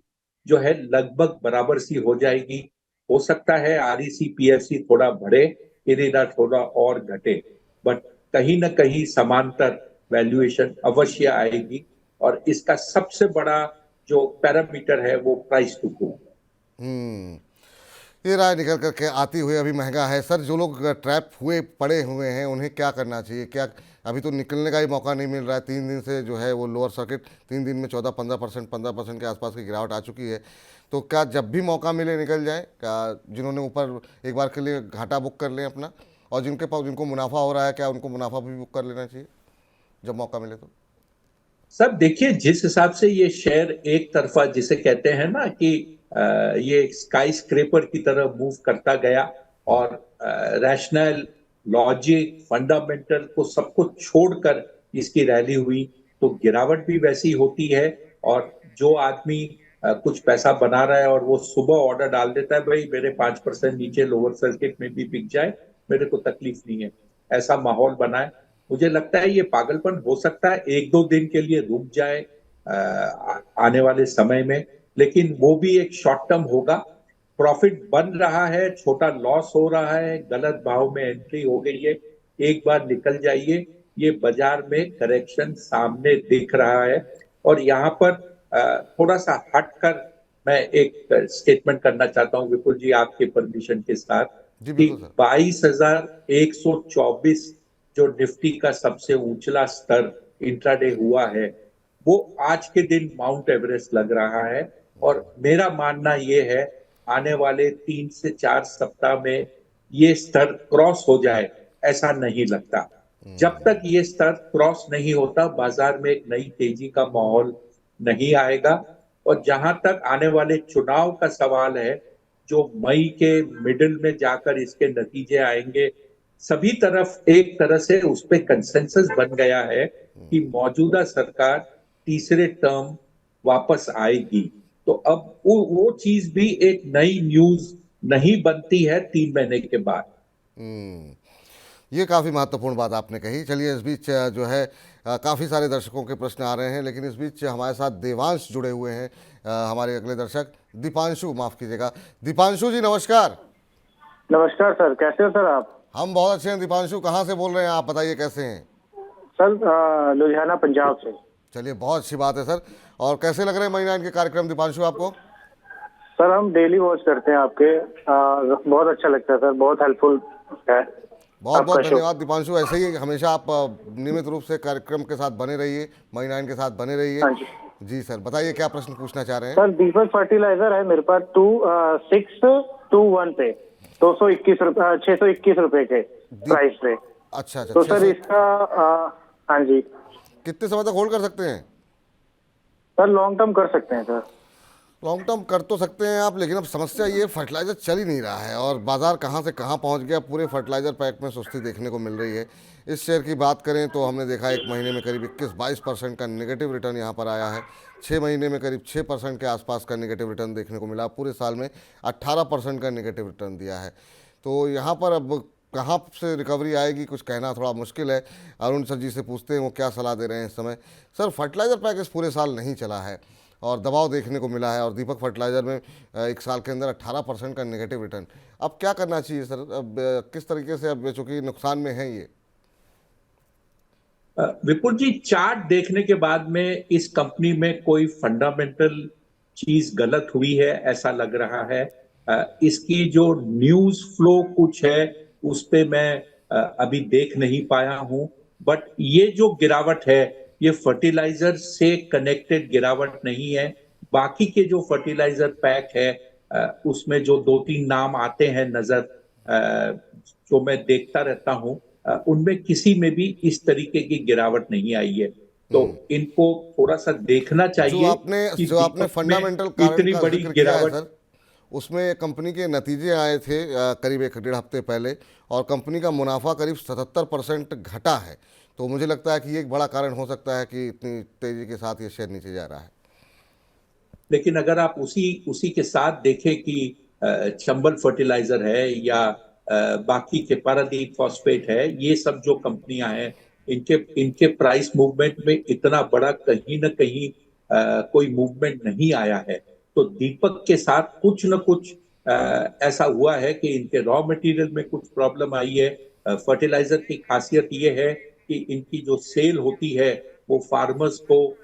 जो है लगभग बराबर सी हो जाएगी। हो सकता है आरईसी पीएफसी थोड़ा बढ़े, इरिडा थोड़ा और घटे, बट कहीं ना कहीं समांतर वैल्यूएशन अवश्य आएगी। और इसका सबसे बड़ा जो पैरामीटर है वो प्राइस टू बुक।
ये राय निकल करके आती हुई अभी महंगा है। सर, जो लोग ट्रैप हुए पड़े हुए हैं उन्हें क्या करना चाहिए? क्या अभी तो निकलने का ही मौका नहीं मिल रहा है? 3 दिन से जो है वो लोअर सर्किट, 3 दिन में 14-15% के आसपास की गिरावट आ चुकी है। तो क्या जब भी मौका मिले निकल जाए? क्या जिन्होंने ऊपर एक बार के लिए घाटा बुक कर लें अपना, और जिनके पास जिनको मुनाफा हो रहा है, क्या उनको मुनाफा भी बुक कर लेना चाहिए जब मौका मिले तो?
सब देखिए, जिस हिसाब से ये शेयर एक तरफा, जिसे कहते हैं ना कि ये स्काई स्क्रेपर की तरह मूव करता गया और रैशनल लॉजिक फंडामेंटल को सब कुछ छोड़कर इसकी रैली हुई, तो गिरावट भी वैसी होती है। और जो आदमी कुछ पैसा बना रहा है और वो सुबह ऑर्डर डाल देता है, भाई मेरे 5% नीचे लोअर सर्किट में भी बिक जाए, मेरे को तकलीफ नहीं है, ऐसा माहौल बना है। मुझे लगता है ये पागलपन हो सकता है, एक दो दिन के लिए रुक जाए आने वाले समय में, लेकिन वो भी एक शॉर्ट टर्म होगा। प्रॉफिट बन रहा है, छोटा लॉस हो रहा है, गलत भाव में एंट्री हो गई है, एक बार निकल जाइए, ये बाजार में करेक्शन सामने दिख रहा है। और यहाँ पर थोड़ा सा हटकर मैं एक स्टेटमेंट करना चाहता हूँ विपुल जी, आपके परमिशन के साथ,
जी
कि
बिल्कुल सर।
22,124 जो निफ्टी का सबसे ऊंचला स्तर इंट्राडे हुआ है, वो आज के दिन माउंट एवरेस्ट लग रहा है। और मेरा मानना ये है, आने वाले 3 से 4 सप्ताह में ये स्तर क्रॉस हो जाए, ऐसा नहीं लगता। जब तक ये स्तर क्रॉस नहीं होता, बाजार में एक नई तेजी का माहौल नहीं आएगा। और जहां तक आने वाले चुनाव का सवाल है, जो मई के मिडिल में जाकर इसके नतीजे आएंगे, सभी तरफ एक तरह से उस पर कंसेंसस बन गया है कि मौजूदा सरकार तीसरे टर्म वापस आएगी। तो अब वो चीज भी एक नई न्यूज नहीं बनती है 3 महीने के बाद।
ये काफ़ी महत्वपूर्ण बात आपने कही। चलिए, इस बीच जो है काफ़ी सारे दर्शकों के प्रश्न आ रहे हैं, लेकिन इस बीच हमारे साथ देवांश जुड़े हुए हैं, हमारे अगले दर्शक दीपांशु, माफ़ कीजिएगा। दीपांशु जी नमस्कार।
नमस्कार सर, कैसे हो सर आप?
हम बहुत अच्छे हैं दीपांशु। कहाँ से बोल रहे हैं आप, बताइए कैसे हैं?
सर लुधियाना पंजाब से।
चलिए, बहुत अच्छी बात है सर। और कैसे लग रहे हैं मनी 9 के कार्यक्रम दीपांशु आपको?
सर हम डेली वॉच करते हैं आपके, बहुत अच्छा लगता है सर, बहुत हेल्पफुल है।
बहुत बहुत
आपका शो।
धन्यवाद दीपांशु। ऐसे ही हमेशा आप नियमित रूप से कार्यक्रम के साथ बने रहिए, मनी 9 के साथ बने रहिए।
हाँ जी।
जी सर, बताइए क्या प्रश्न पूछना चाह रहे हैं?
सर दीपक फर्टिलाइजर है मेरे पास 2621 पे, 621 रुपए के प्राइस पे।
अच्छा अच्छा।
तो सर इसका हाँ जी
कितने समय तक होल्ड कर सकते हैं?
सर लॉन्ग टर्म कर सकते हैं सर।
लॉन्ग टर्म कर तो सकते हैं आप, लेकिन अब समस्या ये फर्टिलाइज़र चल ही नहीं रहा है और बाज़ार कहाँ से कहाँ पहुँच गया। पूरे फर्टिलाइज़र पैक में सुस्ती देखने को मिल रही है। इस शेयर की बात करें तो हमने देखा एक महीने में करीब 21-22% का नेगेटिव रिटर्न यहाँ पर आया है। 6 महीने में करीब 6% के आसपास का नेगेटिव रिटर्न देखने को मिला। पूरे साल में 18% का नेगेटिव रिटर्न दिया है। तो यहाँ पर अब कहाँ से रिकवरी आएगी, कुछ कहना थोड़ा मुश्किल है। अरुण सर जी से पूछते हैं वो क्या सलाह दे रहे हैं इस समय। सर फर्टिलाइज़र पैकेज पूरे साल नहीं चला है और दबाव देखने को मिला है, और दीपक फर्टिलाइज़र में एक साल के अंदर 18% का नेगेटिव रिटर्न। अब क्या करना चाहिए सर? अब किस तरीके से, अब चूँकि नुकसान में है ये?
विपुल जी, चार्ट देखने के बाद में इस कंपनी में कोई फंडामेंटल चीज गलत हुई है ऐसा लग रहा है। इसकी जो न्यूज फ्लो कुछ है उस पे मैं अभी देख नहीं पाया हूं, बट ये जो गिरावट है ये फर्टिलाइजर से कनेक्टेड गिरावट नहीं है। बाकी के जो फर्टिलाइजर पैक है उसमें जो 2-3 नाम आते हैं नजर, जो मैं देखता रहता हूं, उनमें किसी में भी इस तरीके की गिरावट नहीं आई है। तो इनको थोड़ा सा देखना चाहिए।
जो आपने फंडामेंटल कारण
इतनी
का
बड़ी
जिक्र किया है
गिरावट
सर, उसमें कंपनी के नतीजे आए थे करीब 1-1.5 हफ्ते पहले, और कंपनी का मुनाफा करीब 77% घटा है। तो मुझे लगता है कि ये एक बड़ा कारण हो सकता है कि इतनी तेजी के साथ ये शेयर नीचे जा रहा है।
लेकिन अगर आप उसी के साथ देखें कि चंबल फर्टिलाइजर है या बाकी के पारादीप फॉस्फेट है, ये सब जो कंपनियां हैं, इनके प्राइस मूवमेंट में इतना बड़ा कहीं ना कहीं कोई मूवमेंट नहीं आया है। तो दीपक के साथ कुछ न कुछ ऐसा हुआ है कि इनके रॉ मटेरियल में कुछ प्रॉब्लम आई है। फर्टिलाइजर की खासियत ये है कि इनकी जो सेल होती है वो फार्मर्स को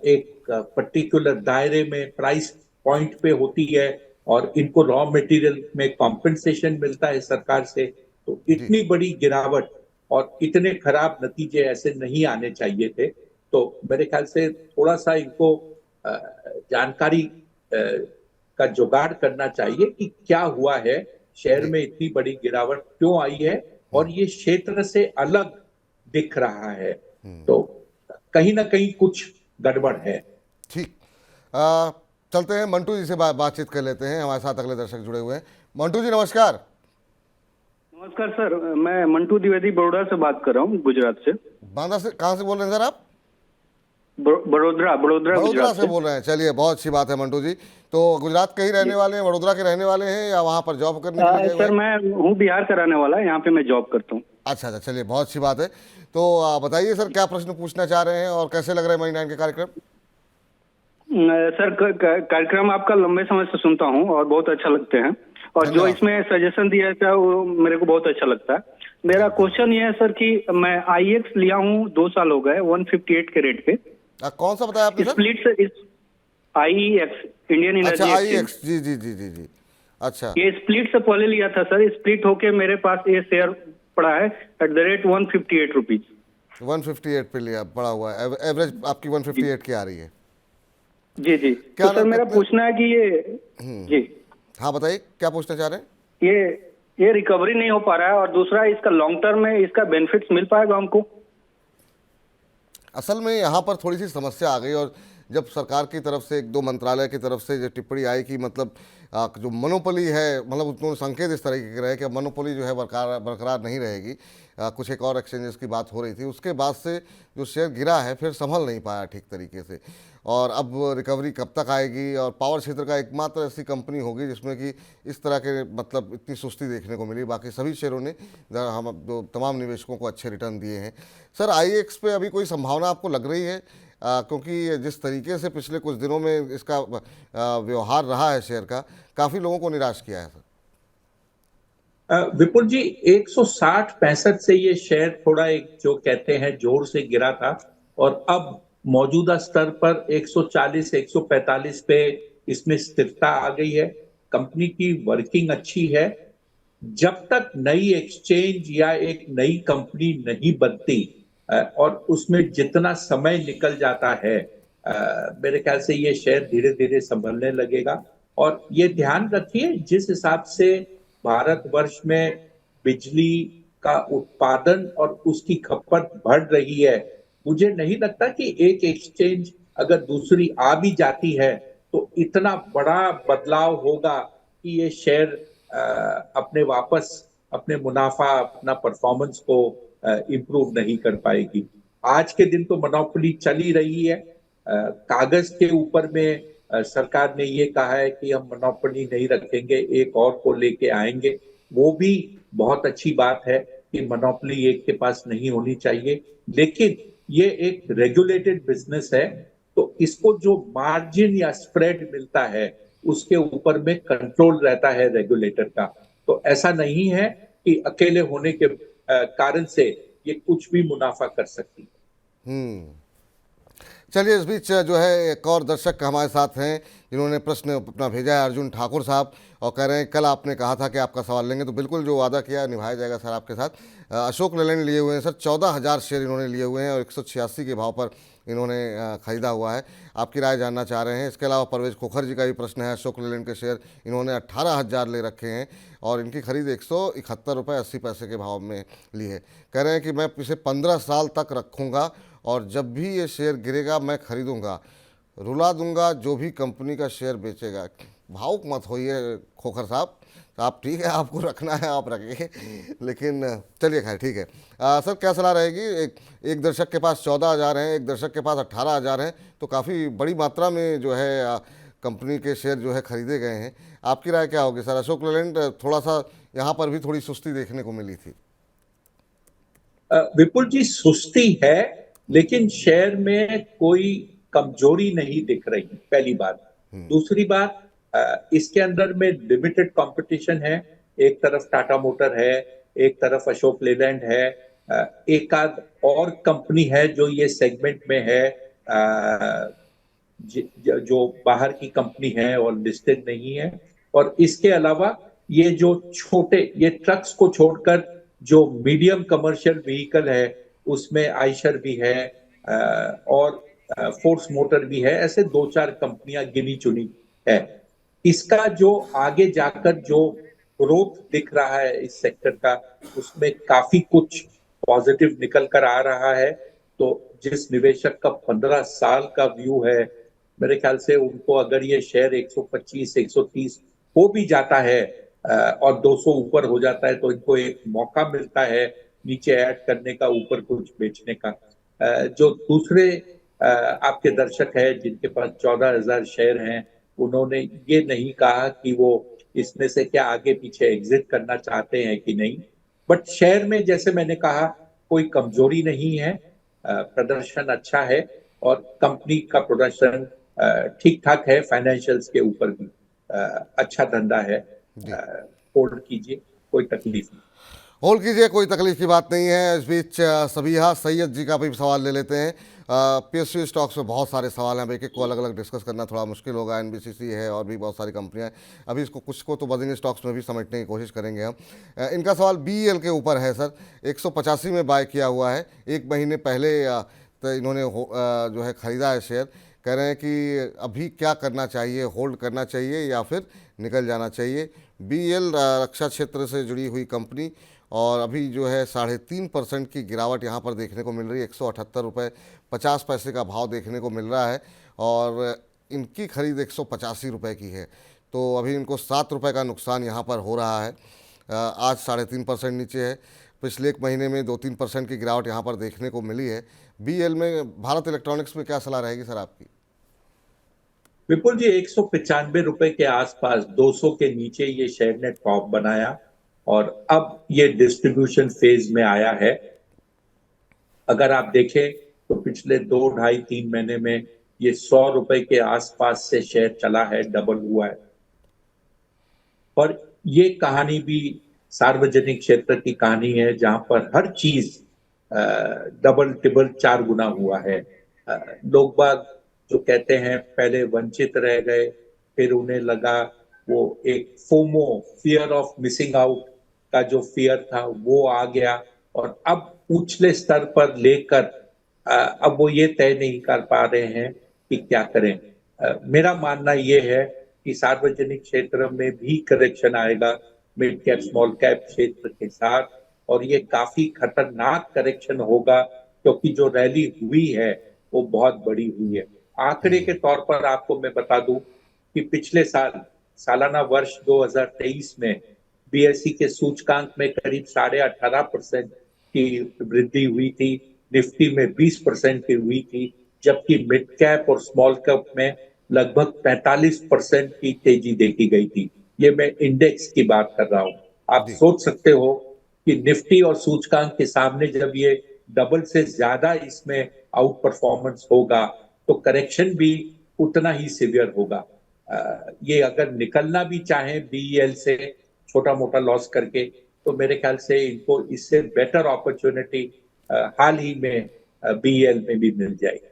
एक पर्टिकुलर दायरे में प्राइस पॉइंट पे होती है, और इनको रॉ मटेरियल में कॉम्पेंसेशन मिलता है सरकार से। तो इतनी बड़ी गिरावट और इतने खराब नतीजे ऐसे नहीं आने चाहिए थे। तो मेरे ख्याल से थोड़ा सा इनको जानकारी का जुगाड़ करना चाहिए कि क्या हुआ है, शेयर में इतनी बड़ी गिरावट क्यों आई है, और ये क्षेत्र से अलग दिख रहा है। तो कहीं ना कहीं कुछ गड़बड़ है।
ठीक। चलते हैं मंटू जी से बातचीत कर लेते हैं, हमारे साथ अगले दर्शक जुड़े हुए हैं। मंटू जी नमस्कार।
नमस्कार सर, मैं मंटू द्विवेदी बड़ौदा से बात कर रहा हूँ, गुजरात से।
बांदा से कहाँ से बोल रहे हैं सर आप?
बड़ोदरा
बड़ोदरा
गुजरात
से बोल रहे हैं। चलिए बहुत अच्छी बात है मंटू जी। तो गुजरात के ही रहने वाले हैं, वडोदरा के रहने वाले हैं या वहाँ पर जॉब करने के लिए गए हुए
सर
हैं?
मैं हूँ बिहार का रहने वाला, यहाँ पे मैं जॉब करता हूँ।
अच्छा अच्छा, चलिए बहुत अच्छी बात है। तो बताइए सर, क्या प्रश्न पूछना चाह रहे हैं और कैसे लग रहे हैं मनी 9 के कार्यक्रम?
सर कार्यक्रम आपका लंबे समय से सुनता हूँ और बहुत अच्छा लगते हैं, और जो इसमें सजेशन दिया था वो मेरे को बहुत अच्छा लगता है। मेरा क्वेश्चन ये है सर कि मैं IEX लिया हूँ, 2 साल हो गए 158 के रेट पे।
कौन सा बताया आपने सर?
स्प्लिट से IEX, इंडियन
अच्छा
एनर्जी
IEX,
एक्सचेंज।
जी जी जी जी जी। अच्छा
ये स्प्लिट से पहले लिया था सर, स्प्लिट होके मेरे पास ये शेयर पड़ा है एट द रेट 158 रुपीज।
158 पे लिया पड़ा हुआ है, एवरेज आपकी 158 की आ रही है।
जी जी।
क्या
तो सर मेरा पूछना है कि ये जी
हाँ बताइए क्या पूछना चाह रहे हैं?
ये रिकवरी नहीं हो पा रहा है, और दूसरा इसका लॉन्ग टर्म में इसका बेनिफिट्स मिल पाएगा हमको?
असल में यहाँ पर थोड़ी सी समस्या आ गई, और जब सरकार की तरफ से 1-2 मंत्रालय की तरफ से जो टिप्पणी आई कि मतलब जो मोनोपोली है, मतलब उन्होंने संकेत इस तरीके के रहे कि मोनोपोली जो है बरकरार नहीं रहेगी। कुछ एक और एक्सचेंजेस की बात हो रही थी, उसके बाद से जो शेयर गिरा है फिर संभल नहीं पाया ठीक तरीके से। और अब रिकवरी कब तक आएगी? और पावर क्षेत्र का एकमात्र ऐसी कंपनी होगी जिसमें कि इस तरह के मतलब इतनी सुस्ती देखने को मिली। बाकी सभी शेयरों ने हम जो तमाम निवेशकों को अच्छे रिटर्न दिए हैं। सर IEX पे अभी कोई संभावना आपको लग रही है? क्योंकि जिस तरीके से पिछले कुछ दिनों में इसका व्यवहार रहा है शेयर का, काफ़ी लोगों को निराश किया है सर।
विपुल जी, 160-65 से ये शेयर थोड़ा एक जो कहते हैं जोर से गिरा था, और अब मौजूदा स्तर पर 140-145 पे इसमें स्थिरता आ गई है। कंपनी की वर्किंग अच्छी है। जब तक नई एक्सचेंज या एक नई कंपनी नहीं बनती और उसमें जितना समय निकल जाता है, मेरे ख्याल से ये शेयर धीरे धीरे संभलने लगेगा। और ये ध्यान रखिए, जिस हिसाब से भारतवर्ष में बिजली का उत्पादन और उसकी खपत बढ़ रही है, मुझे नहीं लगता कि एक एक्सचेंज अगर दूसरी आ भी जाती है तो इतना बड़ा बदलाव होगा कि ये शेयर अपने मुनाफा, अपना परफॉर्मेंस को इम्प्रूव नहीं कर पाएगी। आज के दिन तो मोनोपोली चल ही रही है। कागज के ऊपर में सरकार ने ये कहा है कि हम मोनोपोली नहीं रखेंगे, एक और को लेके आएंगे। वो भी बहुत अच्छी बात है कि मोनोपोली एक के पास नहीं होनी चाहिए, लेकिन ये एक रेगुलेटेड बिजनेस है, तो इसको जो मार्जिन या स्प्रेड मिलता है उसके ऊपर में कंट्रोल रहता है रेगुलेटर का। तो ऐसा नहीं है कि अकेले होने के कारण से ये कुछ भी मुनाफा कर सकती है।
चलिए इस बीच जो है एक और दर्शक हमारे साथ हैं जिन्होंने प्रश्न अपना भेजा है, अर्जुन ठाकुर साहब, और कह रहे हैं कल आपने कहा था कि आपका सवाल लेंगे, तो बिल्कुल जो वादा किया निभाया जाएगा सर आपके साथ। अशोक लेलैंड लिए हुए हैं सर, 14,000 शेयर इन्होंने लिए हुए हैं और 186 के भाव पर इन्होंने खरीदा हुआ है। आपकी राय जानना चाह रहे हैं। इसके अलावा परवेज खोखर जी का भी प्रश्न है। अशोक लेलैंड के शेयर इन्होंने 18,000 ले रखे हैं और इनकी खरीद 171 रुपये 80 पैसे के भाव में ली है। कह रहे हैं कि मैं इसे 15 साल तक रखूँगा और जब भी ये शेयर गिरेगा मैं खरीदूंगा, रुला दूंगा जो भी कंपनी का शेयर बेचेगा। भावुक मत होइए खोखर साहब, आप ठीक है, आपको रखना है आप रखिए, लेकिन चलिए खैर ठीक है। सर क्या सलाह रहेगी? एक दर्शक के पास 14,000 हैं, एक दर्शक के पास 18,000 हैं, तो काफ़ी बड़ी मात्रा में जो है कंपनी के शेयर जो है खरीदे गए हैं। आपकी राय क्या होगी सर? अशोक लेलैंड थोड़ा सा यहाँ पर भी थोड़ी सुस्ती देखने को मिली थी।
विपुल जी, सुस्ती है, लेकिन शेयर में कोई कमजोरी नहीं दिख रही, पहली बात। दूसरी बात, इसके अंदर में लिमिटेड कंपटीशन है। एक तरफ टाटा मोटर है, एक तरफ अशोक लेलैंड है, एक आध और कंपनी है जो ये सेगमेंट में है, जो बाहर की कंपनी है और लिस्टेड नहीं है। और इसके अलावा ये जो ये ट्रक्स को छोड़कर जो मीडियम कमर्शियल व्हीकल है उसमें आयशर भी है और फोर्स मोटर भी है। ऐसे 2-4 कंपनियां गिनी चुनी है। इसका जो आगे जाकर जो ग्रोथ दिख रहा है इस सेक्टर का, उसमें काफी कुछ पॉजिटिव निकल कर आ रहा है। तो जिस निवेशक का 15 साल का व्यू है मेरे ख्याल से उनको अगर ये शेयर 125 130 हो भी जाता है और 200 ऊपर हो जाता है तो इनको एक मौका मिलता है नीचे ऐड करने का, ऊपर कुछ बेचने का। जो दूसरे आपके दर्शक है जिनके पास 14,000 शेयर हैं, उन्होंने ये नहीं कहा कि वो इसमें से क्या आगे पीछे एग्जिट करना चाहते हैं कि नहीं। बट शेयर में जैसे मैंने कहा कोई कमजोरी नहीं है, प्रदर्शन अच्छा है और कंपनी का प्रदर्शन ठीक ठाक है, फाइनेंशियल्स के ऊपर भी अच्छा धंधा है। होल्ड कीजिए, कोई तकलीफ नहीं।
होल्ड कीजिए, कोई तकलीफ की बात नहीं है। इस बीच सबीहा सैयद जी का भी सवाल ले लेते हैं। पीएसयू स्टॉक्स में बहुत सारे सवाल हैं, एक एक को अलग अलग डिस्कस करना थोड़ा मुश्किल होगा। एनबीसीसी है और भी बहुत सारी कंपनियां हैं, अभी इसको कुछ को तो बजिंग स्टॉक्स में भी समेटने की कोशिश करेंगे हम। इनका सवाल बीईएल के ऊपर है सर। 185 में बाय किया हुआ है, एक महीने पहले तो इन्होंने जो है ख़रीदा है शेयर। कह रहे हैं कि अभी क्या करना चाहिए, होल्ड करना चाहिए या फिर निकल जाना चाहिए। बीईएल रक्षा क्षेत्र से जुड़ी हुई कंपनी और अभी जो है 3.5% की गिरावट यहाँ पर देखने को मिल रही है। 178.50 का भाव देखने को मिल रहा है और इनकी खरीद 185 रुपये की है, तो अभी इनको 7 रुपये का नुकसान यहाँ पर हो रहा है। आज 3.5% नीचे है। पिछले एक महीने में 2-3% की गिरावट यहाँ पर देखने को मिली है। बीएल में भारत इलेक्ट्रॉनिक्स में क्या सलाह रहेगी सर आपकी?
विपुल जी, 195 रुपए के आसपास 200 के नीचे ये शेयर ने टॉप बनाया और अब ये डिस्ट्रीब्यूशन फेज में आया है। अगर आप देखें तो पिछले 2, ढाई, 3 महीने में ये 100 रुपए के आसपास से शेयर चला है, डबल हुआ है। और ये कहानी भी सार्वजनिक क्षेत्र की कहानी है जहां पर हर चीज डबल टिबल 4 गुना हुआ है। लोग बाग जो कहते हैं पहले वंचित रह गए, फिर उन्हें लगा वो एक FOMO, fear of missing out का जो फियर था वो आ गया और अब उछले स्तर पर लेकर अब वो ये तय नहीं कर पा रहे हैं कि क्या करें। मेरा मानना ये है कि सार्वजनिक क्षेत्र में भी करेक्शन आएगा मिड कैप स्मॉल कैप क्षेत्र के साथ, और ये काफी खतरनाक करेक्शन होगा क्योंकि जो रैली हुई है वो बहुत बड़ी हुई है। आंकड़े के तौर पर आपको मैं बता दूं कि पिछले सालाना वर्ष 2023 में बीएसई के सूचकांक में करीब 18.5% की वृद्धि हुई थी, निफ्टी में 20% की हुई थी, जबकि मिड कैप और स्मॉल कैप में लगभग 45% की तेजी देखी गई थी। ये मैं इंडेक्स की बात कर रहा हूं। आप सोच सकते हो कि निफ्टी और सूचकांक के सामने जब ये डबल से ज्यादा इसमें आउट परफॉर्मेंस होगा तो करेक्शन भी उतना ही सिवियर होगा। ये अगर निकलना भी चाहे बीईएल से छोटा मोटा लॉस करके, तो मेरे ख्याल से इनको इससे बेटर अपॉर्चुनिटी हाल ही में बीईएल में भी मिल जाएगी।